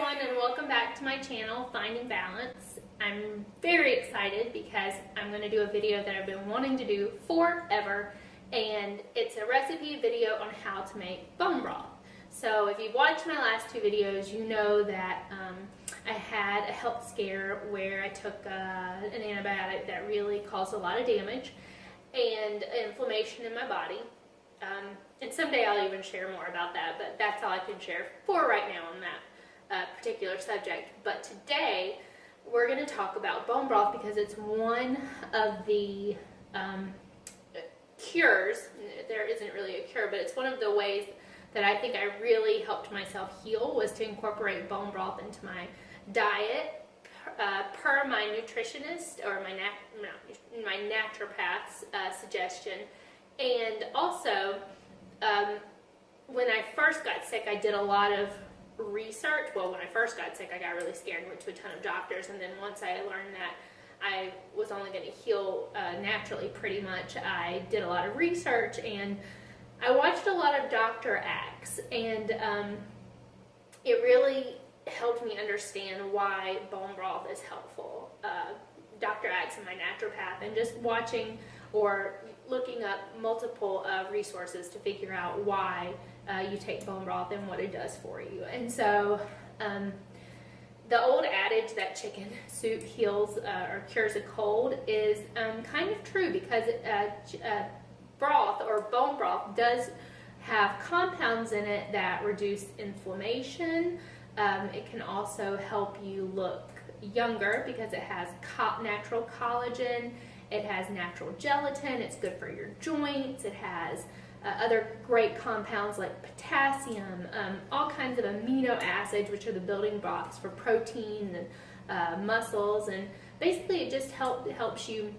everyone, and welcome back to my channel, Finding Balance. I'm very excited because I'm going to do a video that I've been wanting to do forever, and it's a recipe video on how to make bone broth. So if you've watched my last two videos, you know that I had a health scare where I took an antibiotic that really caused a lot of damage and inflammation in my body. And someday I'll even share more about that, but that's all I can share for right now on that particular subject. But today we're going to talk about bone broth because it's one of the cures. There isn't really a cure, but it's one of the ways that I think I really helped myself heal was to incorporate bone broth into my diet per my nutritionist or my naturopath's suggestion. And also, when I first got sick, I did a lot of research. Well, when I first got sick, I got really scared and went to a ton of doctors. And then once I learned that I was only going to heal naturally pretty much, I did a lot of research and I watched a lot of Dr. Axe. And it really helped me understand why bone broth is helpful. Dr. Axe and my naturopath, and just watching or looking up multiple resources to figure out why you take bone broth and what it does for you. And so the old adage that chicken soup heals or cures a cold is kind of true, because broth or bone broth does have compounds in it that reduce inflammation. It can also help you look younger because it has natural collagen. It has natural gelatin. It's good for your joints. It has other great compounds like potassium, all kinds of amino acids, which are the building blocks for protein and muscles. And basically it just helps you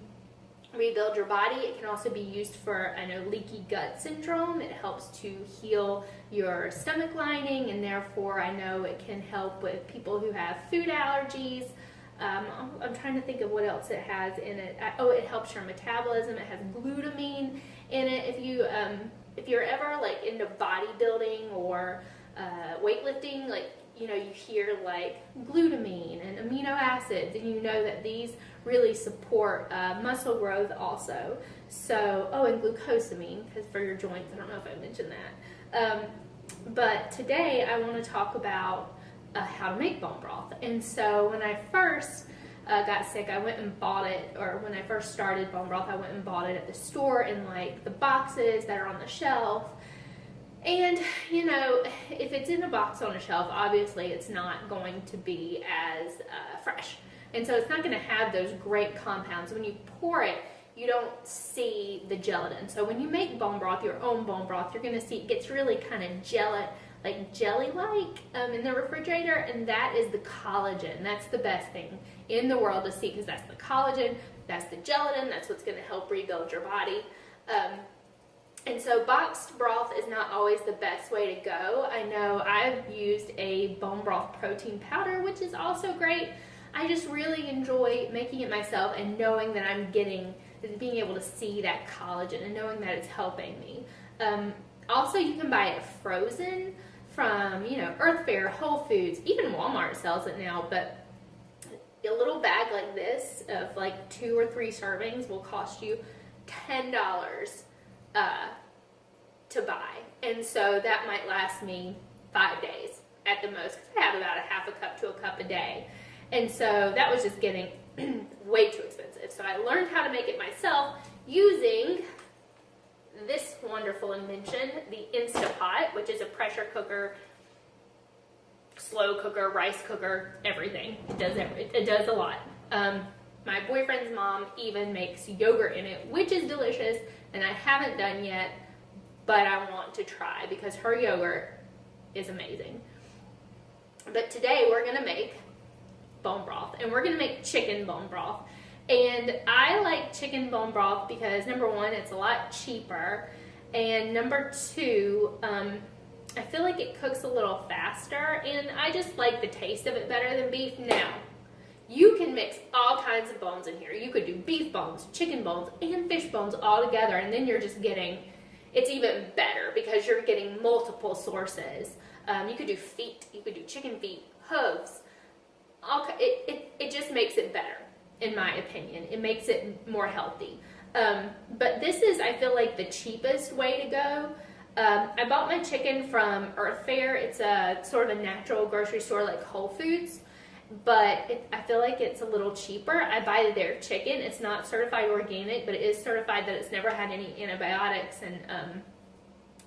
rebuild your body. It can also be used for, leaky gut syndrome. It helps to heal your stomach lining, and therefore I know it can help with people who have food allergies. I'm trying to think of what else it has in it. It helps your metabolism. It has glutamine in it. If you're ever like into bodybuilding or weightlifting, you hear like glutamine and amino acids, and you know that these really support muscle growth also. So, and glucosamine, because for your joints. I don't know if I mentioned that. But today I want to talk about how to make bone broth. And so when I first got sick, I went and bought it, or when I first started bone broth, I went and bought it at the store in like the boxes that are on the shelf. And if it's in a box on a shelf, obviously it's not going to be as fresh, and so it's not going to have those great compounds. When you pour it, you don't see the gelatin. So when you make bone broth, your own bone broth, you're going to see it gets really kind of jelly-like in the refrigerator, and that is the collagen. That's the best thing in the world to see, because that's the collagen, that's the gelatin, that's what's going to help rebuild your body. And so boxed broth is not always the best way to go. I know I've used a bone broth protein powder, which is also great. I just really enjoy making it myself and knowing that I'm being able to see that collagen and knowing that it's helping me. Also, you can buy it frozen from, Earth Fare, Whole Foods, even Walmart sells it now, but a little bag like this of like 2 or 3 servings will cost you $10 to buy. And so that might last me 5 days at the most, because I have about a half a cup to a cup a day. And so that was just getting way too expensive. So I learned how to make it myself using this wonderful invention, the Instapot, which is a pressure cooker, slow cooker, rice cooker, everything. It does a lot. My boyfriend's mom even makes yogurt in it, which is delicious, and I haven't done yet, but I want to try because her yogurt is amazing. But today we're going to make bone broth, and we're going to make chicken bone broth. And I like chicken bone broth because, number one, it's a lot cheaper, and number two, I feel like it cooks a little faster, and I just like the taste of it better than beef. Now, you can mix all kinds of bones in here. You could do beef bones, chicken bones, and fish bones all together, and then you're just getting, it's even better because you're getting multiple sources You could do feet. You could do chicken feet, hooves. It just makes it better, in my opinion. It makes it more healthy. But this is, I feel like, the cheapest way to go. I bought my chicken from Earth Fare. It's a sort of a natural grocery store like Whole Foods, but I feel like it's a little cheaper. I buy their chicken. It's not certified organic, but it is certified that it's never had any antibiotics and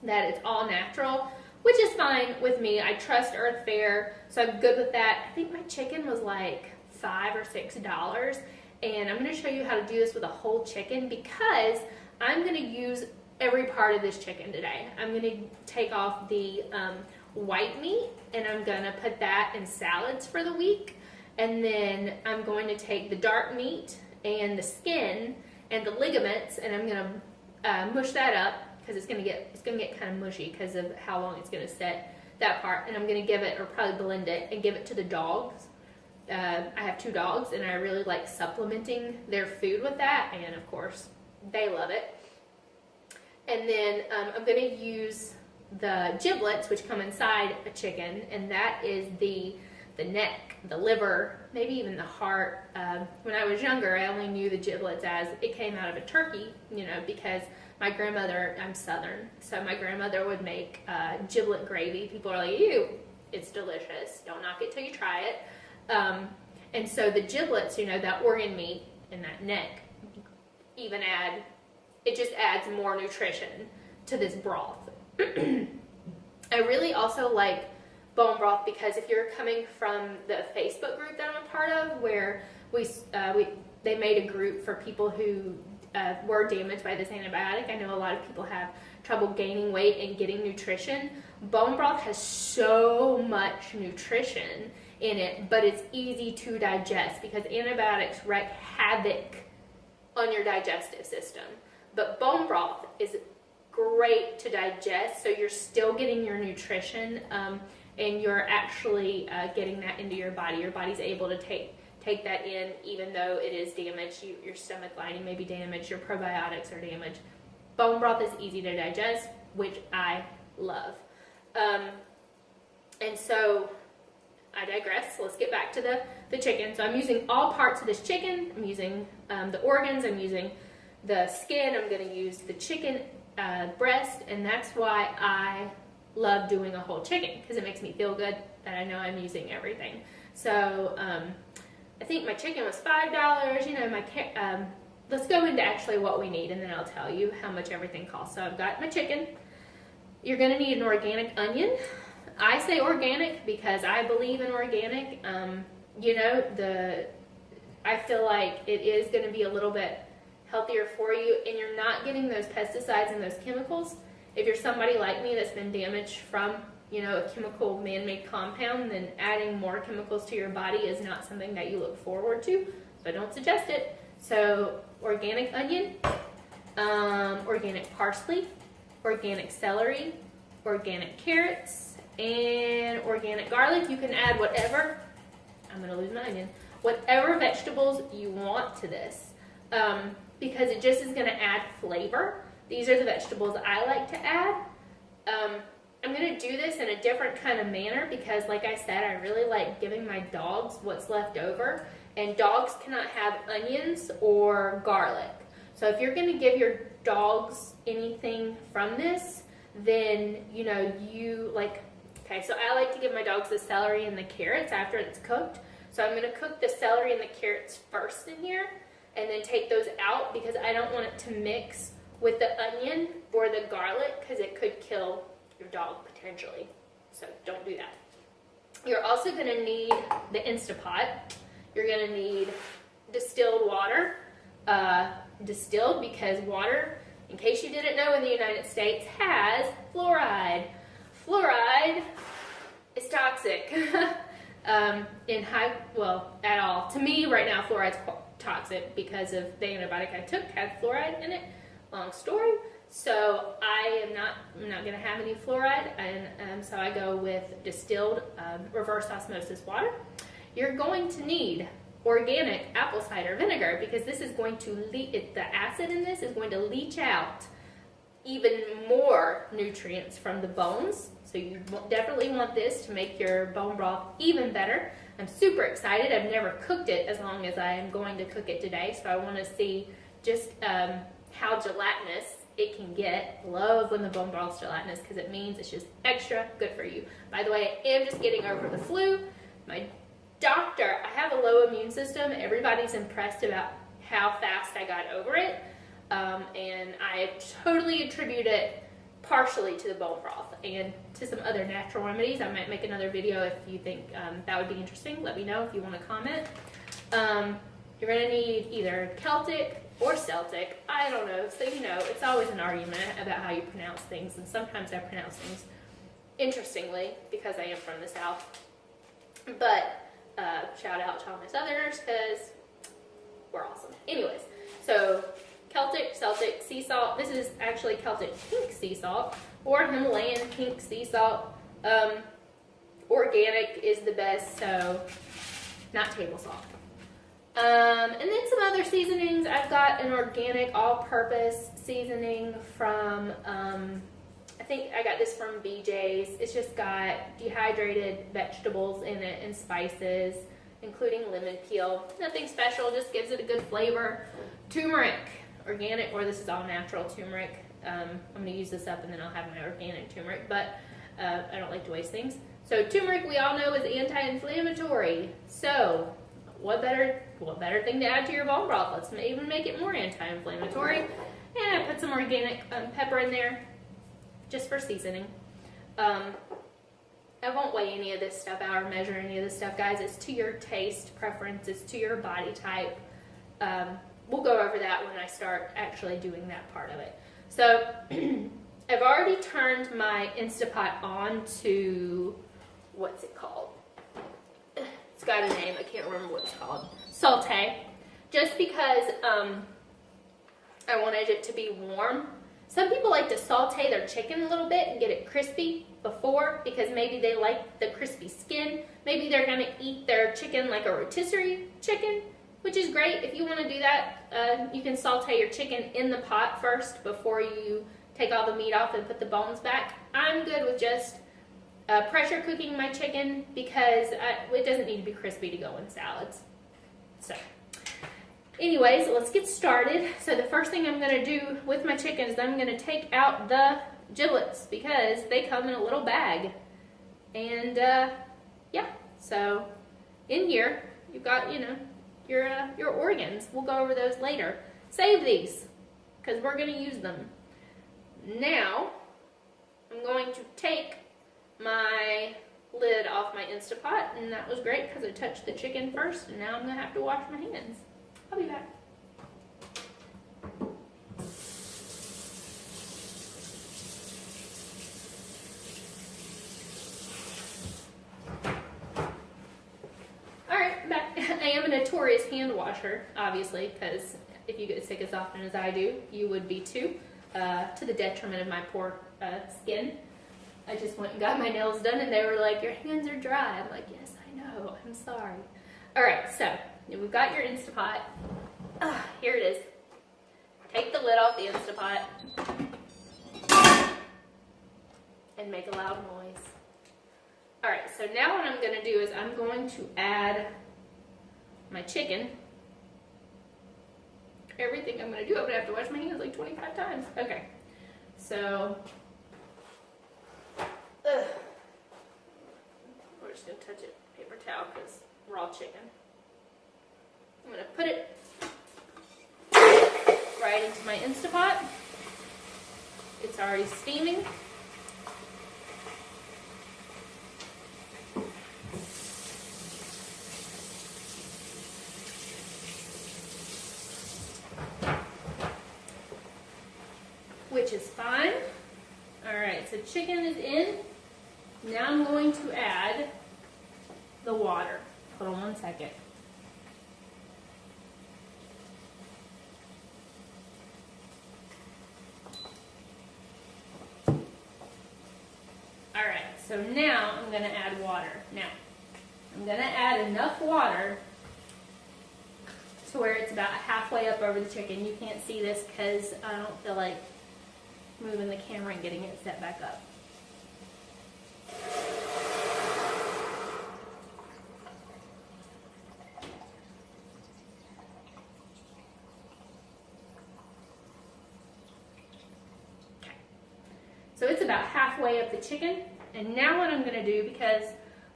that it's all natural, which is fine with me. I trust Earth Fare, so I'm good with that. I think my chicken was like $5 or $6, and I'm going to show you how to do this with a whole chicken because I'm going to use every part of this chicken today. I'm going to take off the white meat, and I'm going to put that in salads for the week, and then I'm going to take the dark meat and the skin and the ligaments, and I'm going to mush that up because it's going to get kind of mushy because of how long it's going to set, that part, and I'm going to give it, or probably blend it and give it to the dogs. I have 2 dogs, and I really like supplementing their food with that, and of course they love it. And then I'm going to use the giblets, which come inside a chicken, and that is the neck, the liver, maybe even the heart. When I was younger, I only knew the giblets as it came out of a turkey, because my grandmother, I'm Southern, so my grandmother would make giblet gravy. People are like, ew, it's delicious. Don't knock it till you try it. And so the giblets, that organ meat and that neck, it just adds more nutrition to this broth. I really also like bone broth because if you're coming from the Facebook group that I'm a part of, where they made a group for people who were damaged by this antibiotic. I know a lot of people have trouble gaining weight and getting nutrition. Bone broth has so much nutrition in it, but it's easy to digest because antibiotics wreak havoc on your digestive system. But bone broth is great to digest, so you're still getting your nutrition, and you're actually getting that into your body. Your body's able to take that in, even though it is damaged. Your stomach lining may be damaged, your probiotics are damaged. Bone broth is easy to digest, which I love. And so I digress. Let's get back to the chicken. So I'm using all parts of this chicken. I'm using the organs. I'm using the skin. I'm going to use the chicken breast, and that's why I love doing a whole chicken, because it makes me feel good that I know I'm using everything. So I think my chicken was $5. Let's go into actually what we need, and then I'll tell you how much everything costs. So I've got my chicken. You're going to need an organic onion. I say organic because I believe in organic. I feel like it is going to be a little bit healthier for you, and you're not getting those pesticides and those chemicals. If you're somebody like me that's been damaged from, a chemical man-made compound, then adding more chemicals to your body is not something that you look forward to, so I don't suggest it. So organic onion, organic parsley, organic celery, organic carrots, and organic garlic. You can add whatever, I'm going to lose my onion, whatever vegetables you want to this. Because it just is going to add flavor. These are the vegetables I like to add. I'm going to do this in a different kind of manner because, like I said, I really like giving my dogs what's left over. And dogs cannot have onions or garlic. So if you're going to give your dogs anything from this, then, so I like to give my dogs the celery and the carrots after it's cooked. So I'm going to cook the celery and the carrots first in here, and then take those out because I don't want it to mix with the onion or the garlic because it could kill your dog potentially. So don't do that. You're also going to need the Instapot. You're going to need distilled water. Distilled because water, in case you didn't know, in the United States has fluoride. Fluoride is toxic. At all. To me, right now, fluoride's toxic because of the antibiotic I took had fluoride in it. Long story. So I'm not going to have any fluoride, and so I go with distilled reverse osmosis water. You're going to need organic apple cider vinegar because this is going to the acid in this is going to leach out even more nutrients from the bones. So you definitely want this to make your bone broth even better. I'm super excited. I've never cooked it as long as I am going to cook it today, so I want to see just how gelatinous it can get. Love when the bone broth's gelatinous because it means it's just extra good for you. By the way, I am just getting over the flu. My doctor, I have a low immune system. Everybody's impressed about how fast I got over it, and I totally attribute it partially to the bone broth and to some other natural remedies. I might make another video if you think that would be interesting. Let me know if you want to comment. You're going to need either Celtic or Celtic. I don't know. So, you know, it's always an argument about how you pronounce things, and sometimes I pronounce things interestingly because I am from the South. But shout out to all my Southerners because we're awesome. Anyways, so Celtic, sea salt. This is actually Celtic pink sea salt or Himalayan pink sea salt. Organic is the best, so not table salt. And then some other seasonings. I've got an organic all-purpose seasoning from, I think I got this from BJ's. It's just got dehydrated vegetables in it and spices, including lemon peel. Nothing special, just gives it a good flavor. Turmeric, organic, or this is all natural turmeric. I'm going to use this up and then I'll have my organic turmeric, but I don't like to waste things. So turmeric, we all know, is anti-inflammatory. So what better thing to add to your bone broth? Let's even make it more anti-inflammatory. And I put some organic pepper in there just for seasoning. I won't weigh any of this stuff out or measure any of this stuff, guys. It's to your taste preference. It's to your body type. We'll go over that when I start actually doing that part of it. So I've already turned my Instapot on to, what's it called? It's got a name. I can't remember what it's called. Saute. Just because I wanted it to be warm. Some people like to saute their chicken a little bit and get it crispy before because maybe they like the crispy skin. Maybe they're going to eat their chicken like a rotisserie chicken, which is great. If you want to do that, you can saute your chicken in the pot first before you take all the meat off and put the bones back. I'm good with just pressure cooking my chicken because it doesn't need to be crispy to go in salads. So anyways, let's get started. So the first thing I'm going to do with my chicken is I'm going to take out the giblets because they come in a little bag. And yeah, so in here you've got, you know, your organs. We'll go over those later. Save these because we're going to use them. Now I'm going to take my lid off my Instapot, and that was great because I touched the chicken first, and now I'm going to have to wash my hands. I'll be back. Alright, back. I am a notorious hand washer, obviously, because if you get sick as often as I do, you would be too, to the detriment of my poor skin. I just went and got my nails done, and they were like, your hands are dry. I'm like, yes, I know. I'm sorry. Alright, so we've got your Instapot. Here it is. Take the lid off the Instapot and make a loud noise. Alright, so now what I'm going to do is I'm going to add my chicken. Everything I'm going to do, I'm going to have to wash my hands like 25 times. Okay, so we're just going to touch it with paper towel because raw chicken. I'm going to put it right into my Instapot. It's already steaming. Which is fine. Alright, so chicken is in. Now I'm going to add the water. Hold on one second. Alright, so now I'm going to add water. Now, I'm going to add enough water to where it's about halfway up over the chicken. You can't see this because I don't feel like moving the camera and getting it set back up. So it's about halfway up the chicken. And now what I'm gonna do, because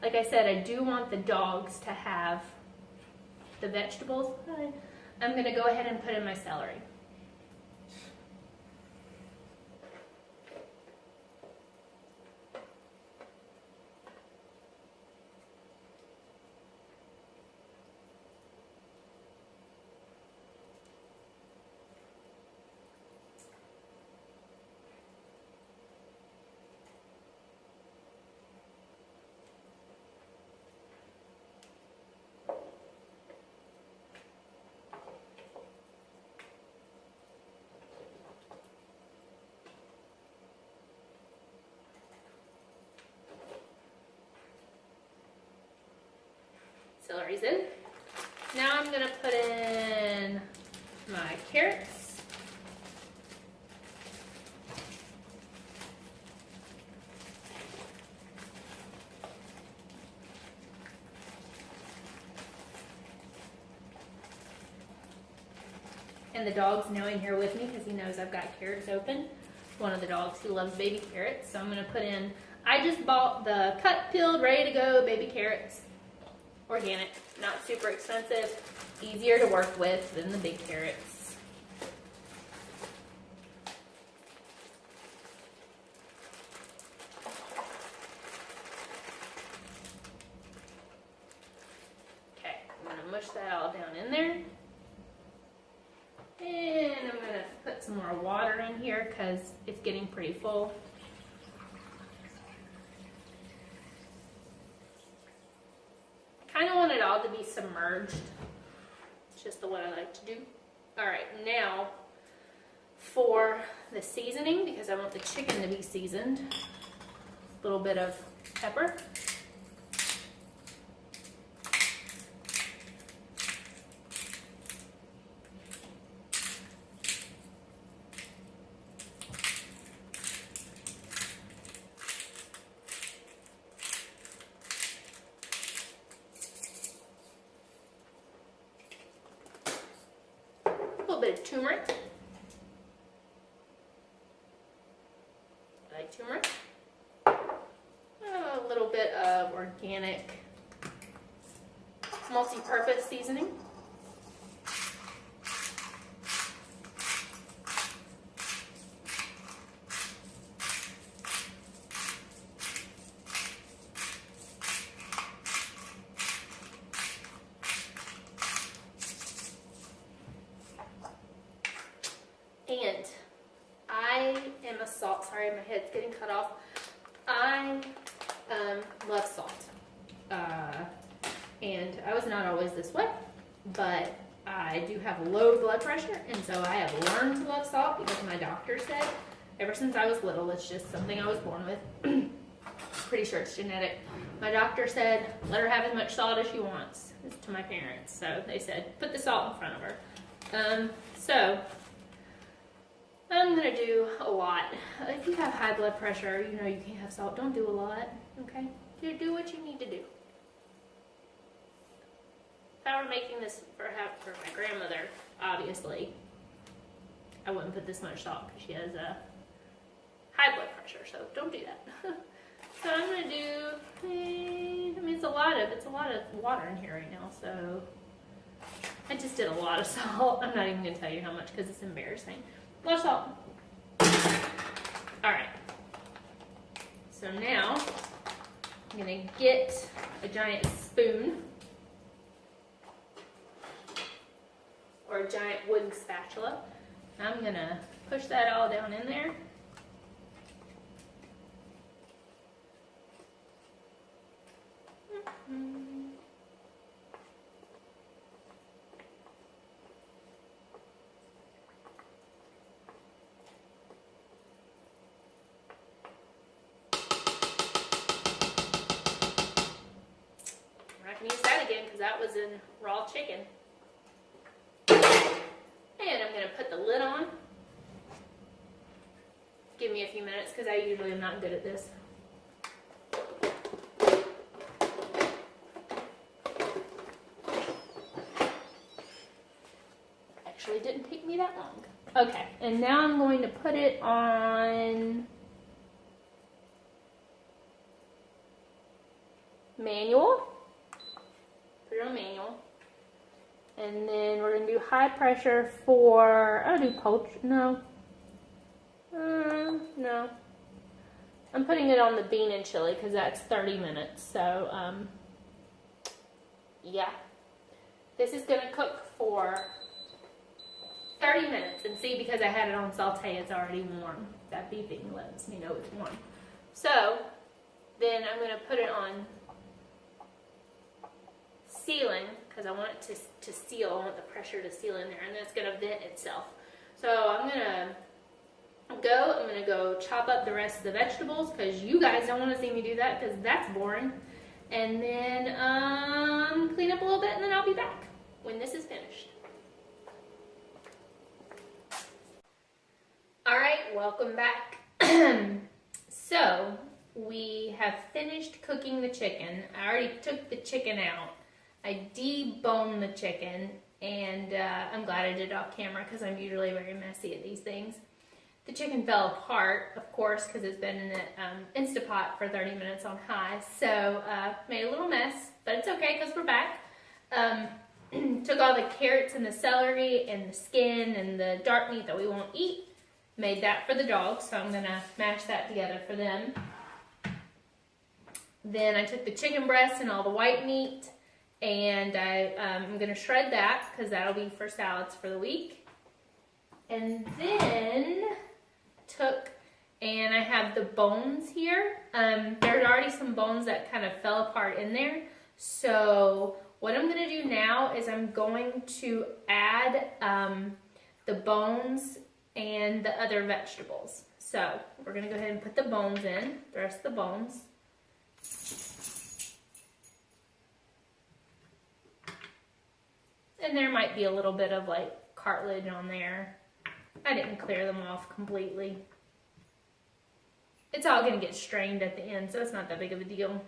like I said, I do want the dogs to have the vegetables, I'm gonna go ahead and put in my celery. Celery's in. Now I'm gonna put in my carrots. And the dog's now in here with me because he knows I've got carrots open. One of the dogs who loves baby carrots. So I'm gonna put in, I just bought the cut, peeled, ready to go baby carrots. Organic, not super expensive, easier to work with than the big carrots. Okay, I'm gonna mush that all down in there. And I'm gonna put some more water in here because it's getting pretty full. Kind of want it all to be submerged. It's just the way I like to do. All right, now for the seasoning, because I want the chicken to be seasoned, a little bit of pepper. A little bit of turmeric. I like turmeric. A little bit of organic multi-purpose seasoning. And I am a salt, sorry, my head's getting cut off. I love salt. And I was not always this way, but I do have low blood pressure, and so I have learned to love salt because my doctor said ever since I was little, it's just something I was born with. Pretty sure it's genetic. My doctor said, let her have as much salt as she wants, to my parents. So they said, put the salt in front of her. So I'm gonna do a lot. If you have high blood pressure, you know you can't have salt. Don't do a lot, okay? Do what you need to do. If I were making this for my grandmother, obviously, I wouldn't put this much salt because she has a high blood pressure. So don't do that. So I'm gonna do. I mean, it's a lot of water in here right now. So I just did a lot of salt. I'm not even gonna tell you how much because it's embarrassing. A lot of salt. All right. So now I'm gonna get a giant spoon or a giant wooden spatula. I'm gonna push that all down in there. Use that again because that was in raw chicken. And I'm going to put the lid on. Give me a few minutes because I usually am not good at this. Actually didn't take me that long. Okay, and now I'm going to put it on manual. Put it on manual. And then we're going to do high pressure for, I'll do poultry, no. No. I'm putting it on the bean and chili because that's 30 minutes. So, yeah. This is going to cook for 30 minutes. And see, because I had it on saute, it's already warm. That beeping lets me know it's warm. So, then I'm going to put it on sealing because I want it to seal. I want the pressure to seal in there, and then it's going to vent itself. So I'm going to go chop up the rest of the vegetables because you guys don't want to see me do that because that's boring. And then clean up a little bit, and then I'll be back when this is finished. All right, welcome back. So we have finished cooking the chicken. I already took the chicken out. I deboned the chicken, and I'm glad I did it off camera because I'm usually very messy at these things. The chicken fell apart, of course, because it's been in the Instapot for 30 minutes on high, so made a little mess, but it's okay because we're back. Took all the carrots and the celery and the skin and the dark meat that we won't eat, made that for the dogs, so I'm going to mash that together for them. Then I took the chicken breast and all the white meat, and I'm going to shred that because that'll be for salads for the week. And then and I have the bones here. There's already some bones that kind of fell apart in there. So what I'm going to do now is I'm going to add the bones and the other vegetables. So we're going to go ahead and put the bones in, the rest of the bones. And there might be a little bit of like cartilage on there. I didn't clear them off completely. It's all going to get strained at the end, so it's not that big of a deal.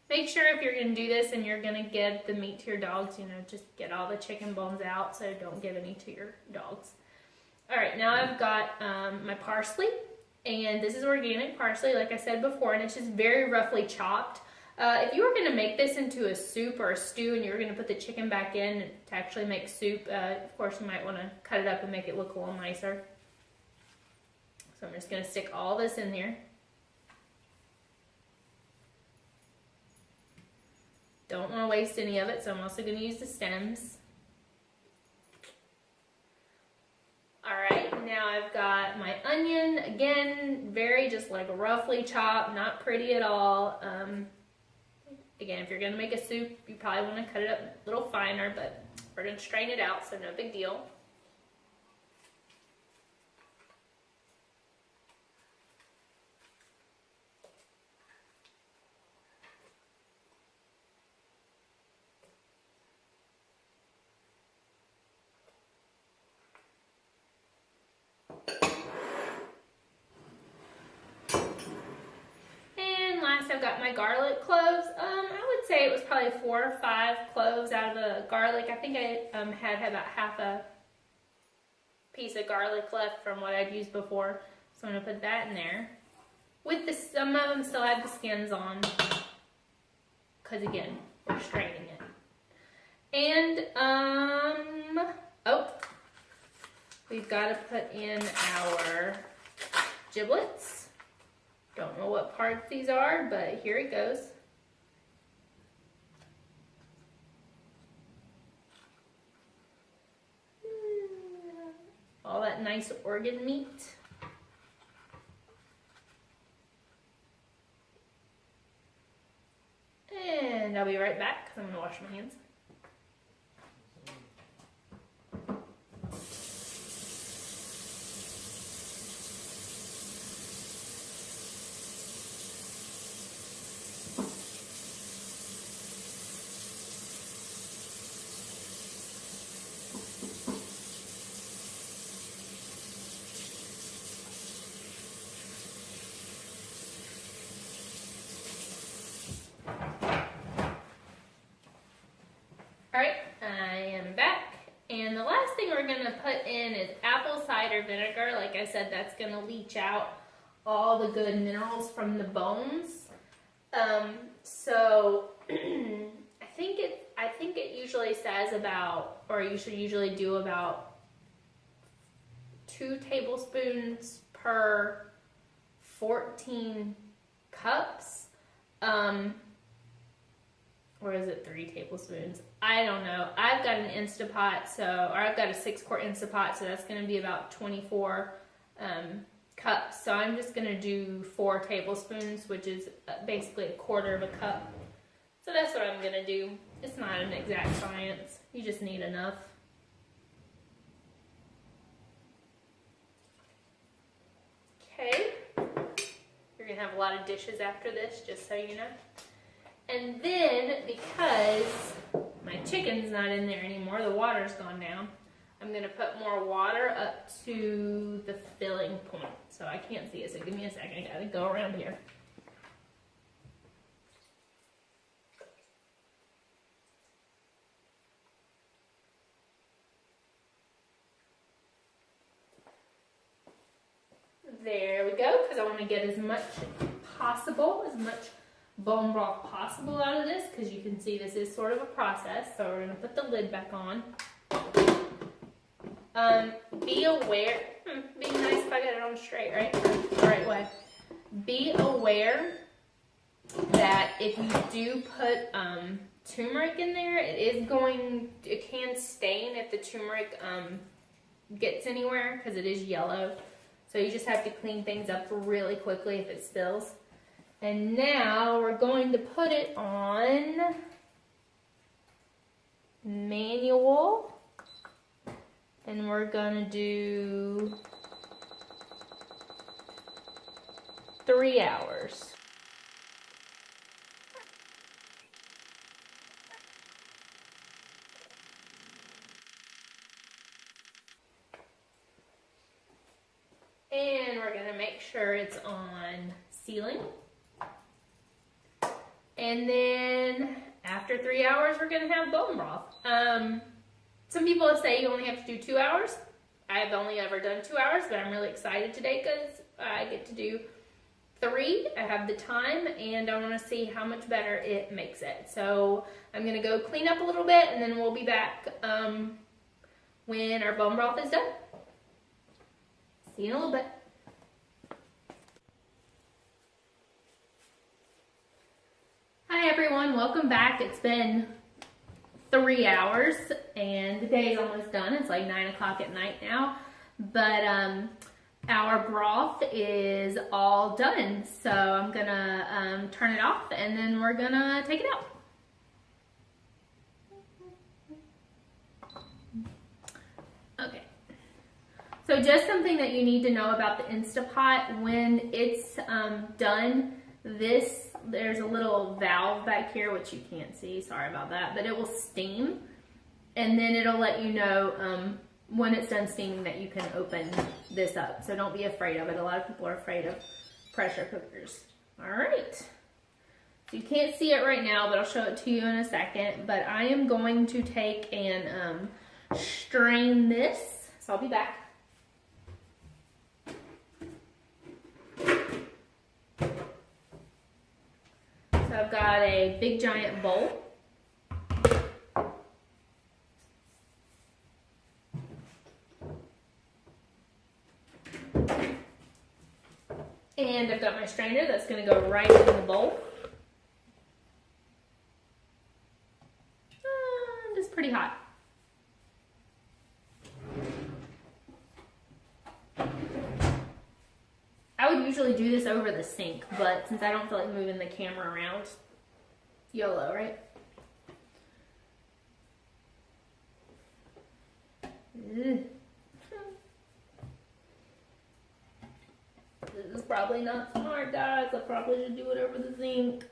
Make sure if you're going to do this and you're going to give the meat to your dogs, just get all the chicken bones out, so don't give any to your dogs. All right, now I've got my parsley, and this is organic parsley, like I said before, and it's just very roughly chopped. If you were going to make this into a soup or a stew and you were going to put the chicken back in to actually make soup, of course you might want to cut it up and make it look a little nicer. So I'm just going to stick all this in here. Don't want to waste any of it, so I'm also going to use the stems. Alright, now I've got my onion, again, very just like roughly chopped, not pretty at all. Again, if you're going to make a soup, you probably want to cut it up a little finer, but we're going to strain it out, so no big deal. I've got my garlic cloves. I would say it was probably 4 or 5 cloves out of the garlic. I think I had about half a piece of garlic left from what I'd used before. So I'm going to put that in there. With some of them still have the skins on. Because again, we're straining it. And, we've got to put in our giblets. Don't know what parts these are, but here it goes. All that nice organ meat. And I'll be right back because I'm going to wash my hands. Alright, I am cider vinegar. Like I said, that's going to leach out all the good minerals from the bones. So I think it usually says about, or you should usually do about 2 tablespoons per 14 cups. Or is it 3 tablespoons? I don't know. I've got an Instapot, or I've got a 6-quart Instapot, so that's going to be about 24 cups. So I'm just going to do 4 tablespoons, which is basically 1/4 of a cup. So that's what I'm going to do. It's not an exact science. You just need enough. Okay. You're going to have a lot of dishes after this, just so you know. And then, because my chicken's not in there anymore, the water's gone down, I'm going to put more water up to the filling point. So I can't see it, so give me a second. I got to go around here. There we go, because I want to get as much bone broth possible out of this, because you can see this is sort of a process. So we're going to put the lid back on. Be aware, be nice if I get it on straight, right? The right way. Be aware that if you do put turmeric in there, it can stain if the turmeric gets anywhere, because it is yellow. So you just have to clean things up really quickly if it spills. And now we're going to put it on manual. And we're going to do 3 hours. And we're going to make sure it's on sealing. And then after 3 hours, we're going to have bone broth. Some people say you only have to do 2 hours. I've only ever done 2 hours, but I'm really excited today because I get to do 3. I have the time, and I want to see how much better it makes it. So I'm going to go clean up a little bit, and then we'll be back when our bone broth is done. See you in a little bit. Hi everyone, welcome back. It's been 3 hours and the day is almost done. It's like 9 o'clock at night now, but our broth is all done. So I'm gonna turn it off and then we're gonna take it out. Okay. So just something that you need to know about the Instapot, when it's done, there's a little valve back here, which you can't see, sorry about that, but it will steam, and then it'll let you know when it's done steaming that you can open this up. So don't be afraid of it. A lot of people are afraid of pressure cookers. All right. So you can't see it right now, but I'll show it to you in a second. But I am going to take and strain this. So I'll be back. So I've got a big giant bowl. And I've got my strainer that's going to go right in the bowl. It's pretty hot. I would usually do this over the sink, but since I don't feel like moving the camera around, YOLO, right? This is probably not smart, guys. I probably should do it over the sink.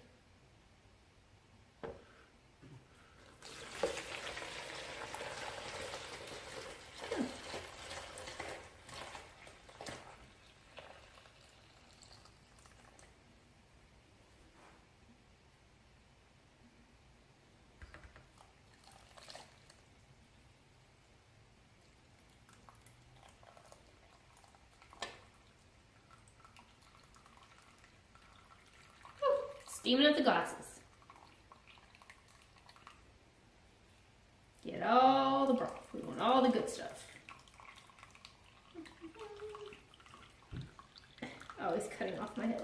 steaming up the glasses. Get all the broth. We want all the good stuff. Oh, he's cutting off my head.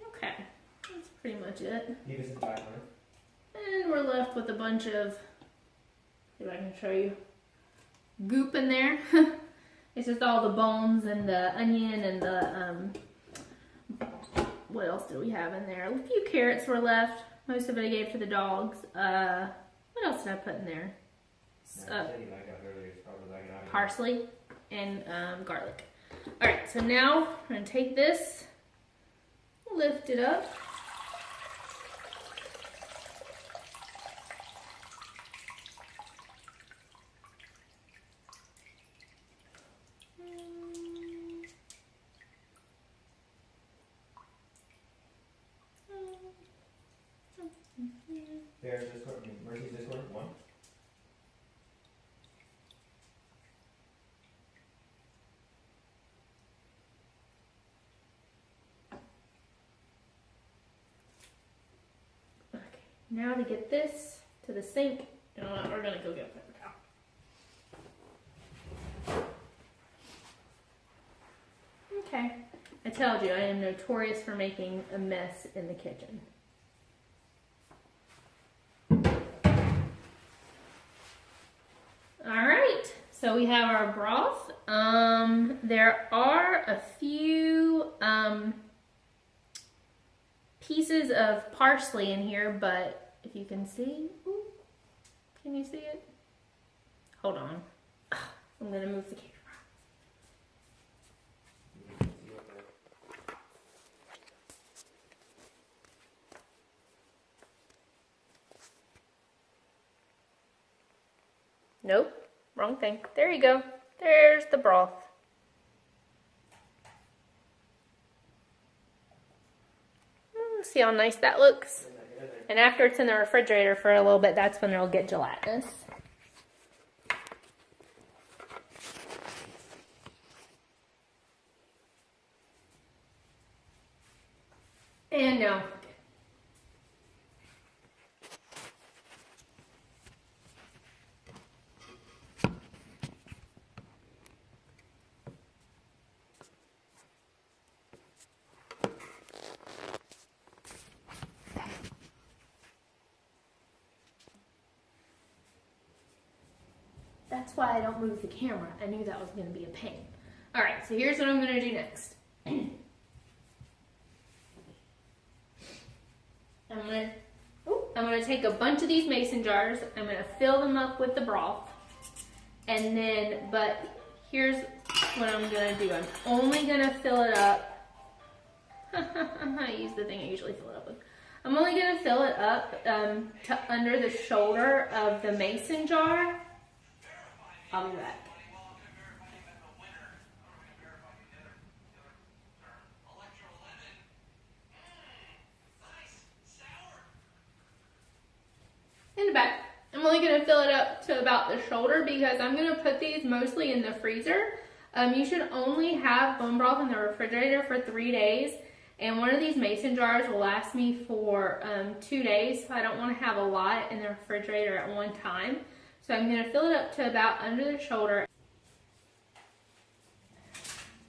Okay, that's pretty much it. Leave us in the back, And we're left with a bunch of, see if I can show you, goop in there. It's just all the bones and the onion and the, what else did we have in there? A few carrots were left. Most of it I gave to the dogs. What else did I put in there? Parsley and garlic. Alright, so now I'm going to take this, lift it up. There's this one. Mercy's this one. One. Okay, now to get this to the sink, you know what, we're gonna go get a paper towel. Okay, I told you I am notorious for making a mess in the kitchen. Alright, so we have our broth. There are a few pieces of parsley in here, but if you can see, ooh, can you see it? Hold on. I'm gonna move the camera. Nope, wrong thing. There you go. There's the broth. See how nice that looks? And after it's in the refrigerator for a little bit, that's when it'll get gelatinous. And now, that's why I don't move the camera. I knew that was going to be a pain. All right, so here's what I'm going to do next. I'm going to take a bunch of these mason jars. I'm going to fill them up with the broth. And then, but here's what I'm going to do. I'm only going to fill it up. I use the thing I usually fill it up with. I'm only going to fill it up to under the shoulder of the mason jar. I'll be back. In the back. I'm only going to fill it up to about the shoulder because I'm going to put these mostly in the freezer. You should only have bone broth in the refrigerator for 3 days. And one of these mason jars will last me for 2 days. So I don't want to have a lot in the refrigerator at one time. So I'm going to fill it up to about under the shoulder.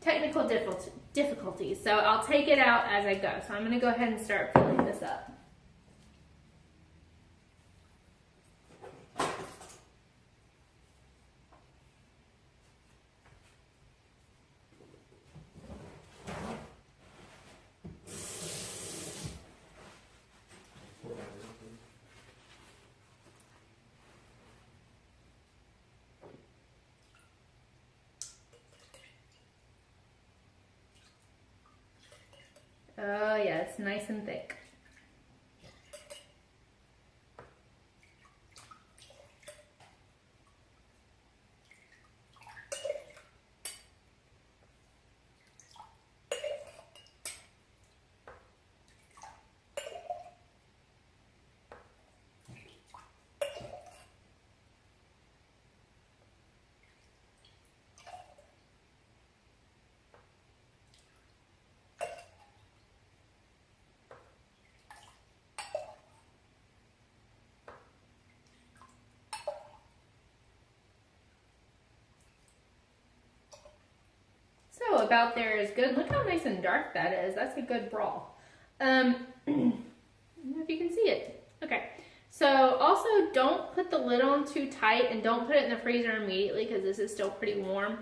Technical difficulties. So I'll take it out as I go. So I'm going to go ahead and start filling this up. Oh yeah, it's nice and thick. about there is good. Look how nice and dark that is. That's a good broth. I don't know if you can see it. Okay. So also don't put the lid on too tight and don't put it in the freezer immediately because this is still pretty warm.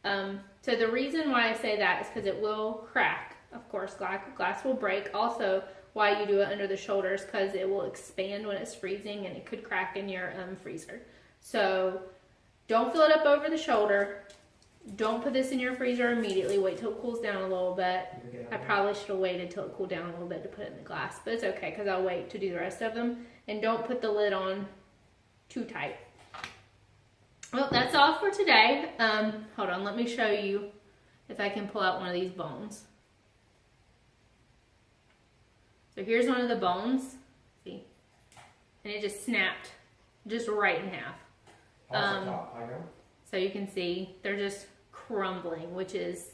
So the reason why I say that is because it will crack. Of course, glass will break. Also, why you do it under the shoulders because it will expand when it's freezing and it could crack in your freezer. So don't fill it up over the shoulder. Don't put this in your freezer immediately. Wait till it cools down a little bit. I probably should have waited till it cooled down a little bit to put it in the glass, but it's okay because I'll wait to do the rest of them. And don't put the lid on too tight. Well, that's all for today. Hold on, let me show you if I can pull out one of these bones. So here's one of the bones. See? And it just snapped just right in half. So you can see they're just crumbling, which is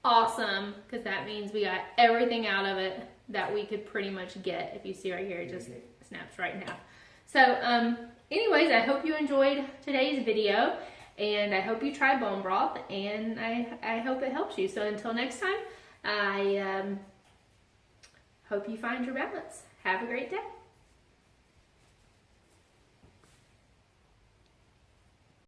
awesome because that means we got everything out of it that we could pretty much get. If you see right here, it just snaps right in half. So anyways, I hope you enjoyed today's video and I hope you try bone broth and I hope it helps you. So until next time, I hope you find your balance. Have a great day.